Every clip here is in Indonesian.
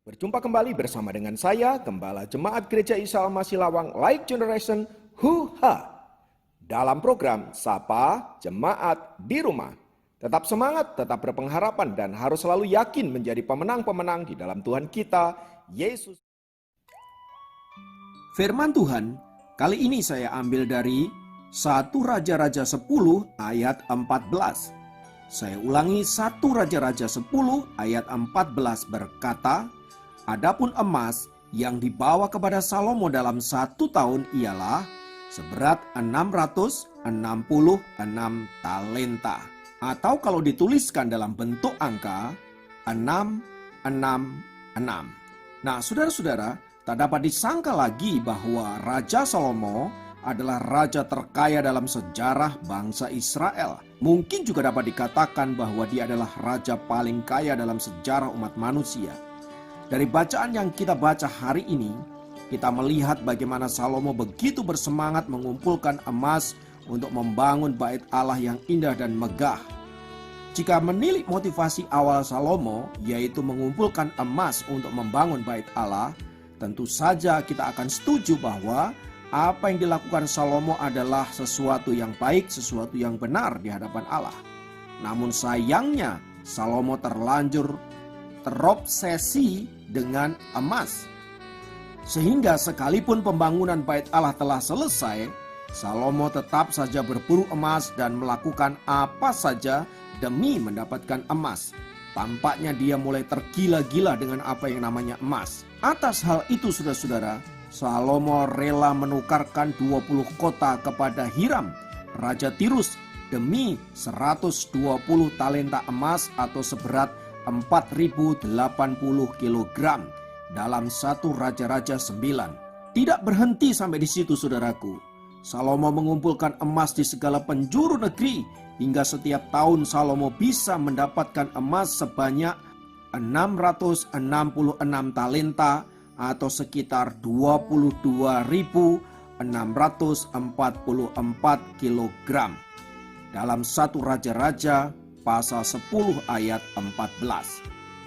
Berjumpa kembali bersama dengan saya, Gembala Jemaat Gereja Isa Al-Masih Lawang Light Generation Huha. Dalam program Sapa Jemaat di Rumah. Tetap semangat, tetap berpengharapan, dan harus selalu yakin menjadi pemenang-pemenang di dalam Tuhan kita, Yesus. Firman Tuhan, kali ini saya ambil dari 1 Raja-Raja 10 ayat 14. Saya ulangi, 1 Raja-Raja 10 ayat 14 berkata, "Adapun emas yang dibawa kepada Salomo dalam 1 tahun ialah seberat 666 talenta." Atau kalau dituliskan dalam bentuk angka, 666. Nah, saudara-saudara, tak dapat disangka lagi bahwa Raja Salomo adalah raja terkaya dalam sejarah bangsa Israel. Mungkin juga dapat dikatakan bahwa dia adalah raja paling kaya dalam sejarah umat manusia. Dari bacaan yang kita baca hari ini, kita melihat bagaimana Salomo begitu bersemangat mengumpulkan emas untuk membangun bait Allah yang indah dan megah. Jika menilik motivasi awal Salomo, yaitu mengumpulkan emas untuk membangun bait Allah, tentu saja kita akan setuju bahwa apa yang dilakukan Salomo adalah sesuatu yang baik, sesuatu yang benar di hadapan Allah. Namun sayangnya Salomo terlanjur terobsesi dengan emas. Sehingga sekalipun pembangunan bait Allah telah selesai, Salomo tetap saja berburu emas dan melakukan apa saja demi mendapatkan emas. Tampaknya dia mulai tergila-gila dengan apa yang namanya emas. Atas hal itu, saudara-saudara, Salomo rela menukarkan 20 kota kepada Hiram, Raja Tirus, demi 120 talenta emas atau seberat 4080 kg dalam 1 Raja-Raja 9. Tidak berhenti sampai di situ, saudaraku. Salomo mengumpulkan emas di segala penjuru negeri hingga setiap tahun Salomo bisa mendapatkan emas sebanyak 666 talenta atau sekitar 22.644 kg dalam 1 Raja-Raja pasal 10 ayat 14.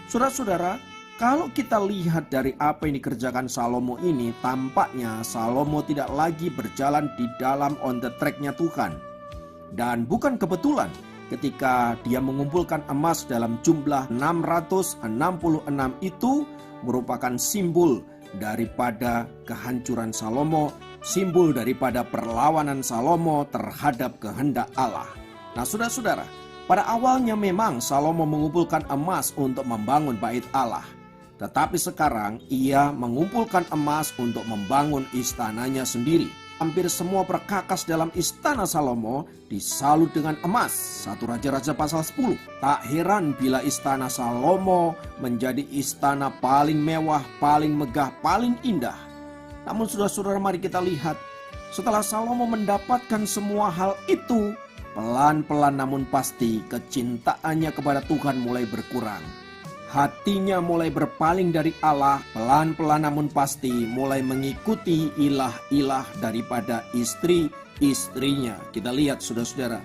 Saudara-saudara, kalau kita lihat dari apa yang dikerjakan Salomo ini, tampaknya Salomo tidak lagi berjalan di dalam on the track-nya Tuhan. Dan bukan kebetulan ketika dia mengumpulkan emas dalam jumlah 666 itu merupakan simbol daripada kehancuran Salomo, simbol daripada perlawanan Salomo terhadap kehendak Allah. Nah, saudara-saudara, pada awalnya memang Salomo mengumpulkan emas untuk membangun bait Allah. Tetapi sekarang ia mengumpulkan emas untuk membangun istananya sendiri. Hampir semua perkakas dalam istana Salomo disalut dengan emas. 1 Raja-Raja pasal 10. Tak heran bila istana Salomo menjadi istana paling mewah, paling megah, paling indah. Namun saudara-saudara, mari kita lihat. Setelah Salomo mendapatkan semua hal itu, pelan-pelan namun pasti kecintaannya kepada Tuhan mulai berkurang. Hatinya mulai berpaling dari Allah, pelan-pelan namun pasti mulai mengikuti ilah-ilah daripada istri-istrinya. Kita lihat, saudara-saudara,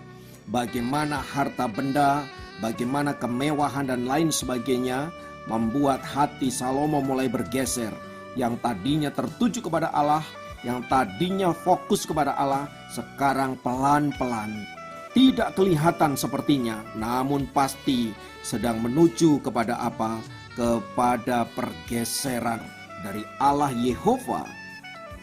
bagaimana harta benda, bagaimana kemewahan dan lain sebagainya membuat hati Salomo mulai bergeser. Yang tadinya tertuju kepada Allah, yang tadinya fokus kepada Allah, sekarang pelan-pelan tidak kelihatan sepertinya, namun pasti sedang menuju kepada apa? Kepada pergeseran dari Allah Yehova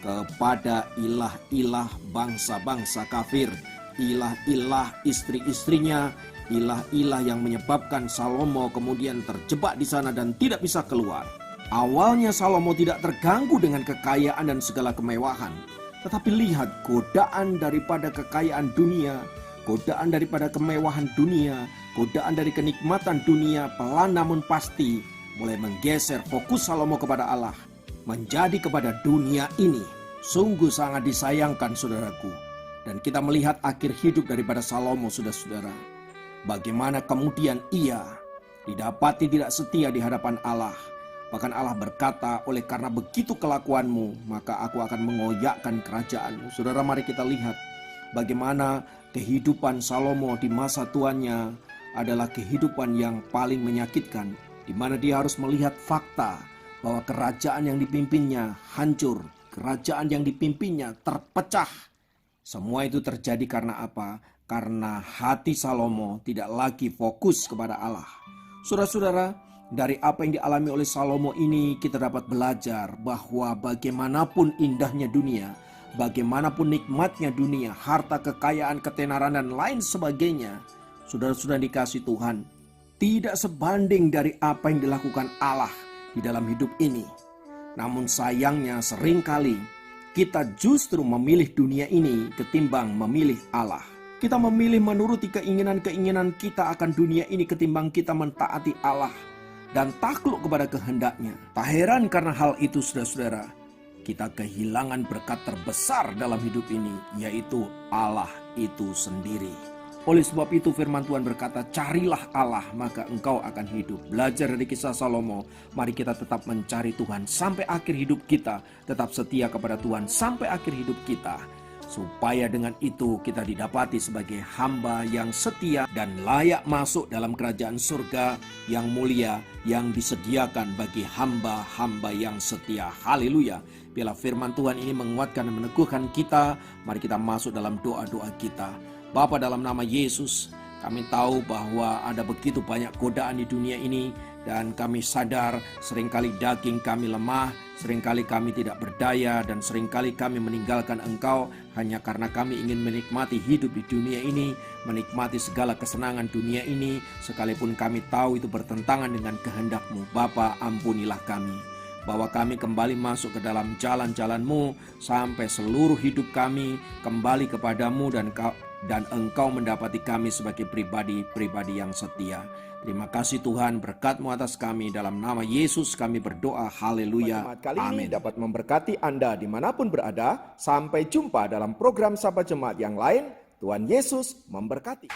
kepada ilah-ilah bangsa-bangsa kafir, ilah-ilah istri-istrinya, ilah-ilah yang menyebabkan Salomo kemudian terjebak di sana dan tidak bisa keluar. Awalnya Salomo tidak terganggu dengan kekayaan dan segala kemewahan, tetapi lihat godaan daripada kekayaan dunia, godaan daripada kemewahan dunia, godaan dari kenikmatan dunia pelan namun pasti mulai menggeser fokus Salomo kepada Allah, menjadi kepada dunia ini. Sungguh sangat disayangkan, saudaraku. Dan kita melihat akhir hidup daripada Salomo, saudara-saudara. Bagaimana kemudian ia didapati tidak setia di hadapan Allah. Bahkan Allah berkata, oleh karena begitu kelakuanmu, maka aku akan mengoyakkan kerajaanmu. Saudara, mari kita lihat bagaimana kehidupan Salomo di masa tuannya adalah kehidupan yang paling menyakitkan, di mana dia harus melihat fakta bahwa kerajaan yang dipimpinnya hancur, kerajaan yang dipimpinnya terpecah. Semua itu terjadi karena apa? Karena hati Salomo tidak lagi fokus kepada Allah. Saudara-saudara, dari apa yang dialami oleh Salomo ini kita dapat belajar bahwa bagaimanapun indahnya dunia, bagaimanapun nikmatnya dunia, harta, kekayaan, ketenaran, dan lain sebagainya, saudara-saudara dikasih Tuhan, tidak sebanding dari apa yang dilakukan Allah di dalam hidup ini. Namun sayangnya seringkali kita justru memilih dunia ini ketimbang memilih Allah. Kita memilih menuruti keinginan-keinginan kita akan dunia ini ketimbang kita mentaati Allah dan takluk kepada kehendaknya. Tak heran karena hal itu saudara-saudara, kita kehilangan berkat terbesar dalam hidup ini, yaitu Allah itu sendiri. Oleh sebab itu firman Tuhan berkata, carilah Allah maka engkau akan hidup. Belajar dari kisah Salomo, mari kita tetap mencari Tuhan sampai akhir hidup kita. Tetap setia kepada Tuhan sampai akhir hidup kita. Supaya dengan itu kita didapati sebagai hamba yang setia dan layak masuk dalam kerajaan surga yang mulia yang disediakan bagi hamba-hamba yang setia. Haleluya. Bila firman Tuhan ini menguatkan dan meneguhkan kita, mari kita masuk dalam doa-doa kita. Bapa, dalam nama Yesus, kami tahu bahwa ada begitu banyak godaan di dunia ini dan kami sadar seringkali daging kami lemah, seringkali kami tidak berdaya dan seringkali kami meninggalkan Engkau hanya karena kami ingin menikmati hidup di dunia ini, menikmati segala kesenangan dunia ini, sekalipun kami tahu itu bertentangan dengan kehendak-Mu. Bapa, ampunilah kami, bahwa kami kembali masuk ke dalam jalan-jalan-Mu sampai seluruh hidup kami kembali kepadamu dan Engkau mendapati kami sebagai pribadi-pribadi yang setia. Terima kasih Tuhan, berkat-Mu atas kami. Dalam nama Yesus kami berdoa, haleluya, Kali amin. ini dapat memberkati Anda dimanapun berada. Sampai jumpa dalam program Sapa Jemaat yang lain. Tuhan Yesus memberkati.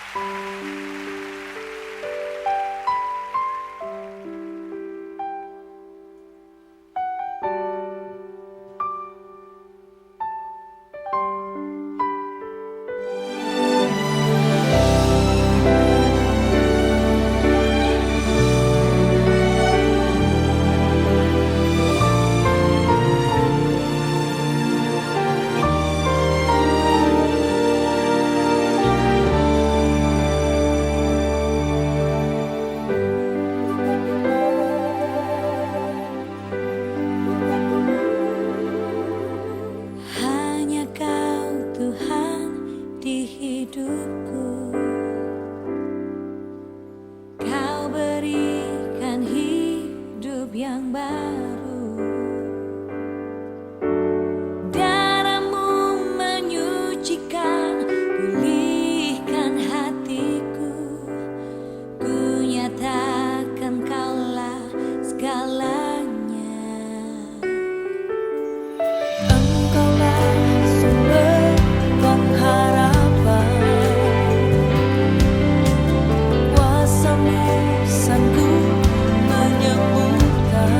Hanya Kau Tuhan di hidupku, Kau berikan hidup yang baru. Darah-Mu menyucikan, pulihkan hatiku. Ku nyatakan Kaulah segalanya. Engkaulah sumber pengharapan, kuasa-Mu sanggup menyembuhkan.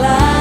Allah.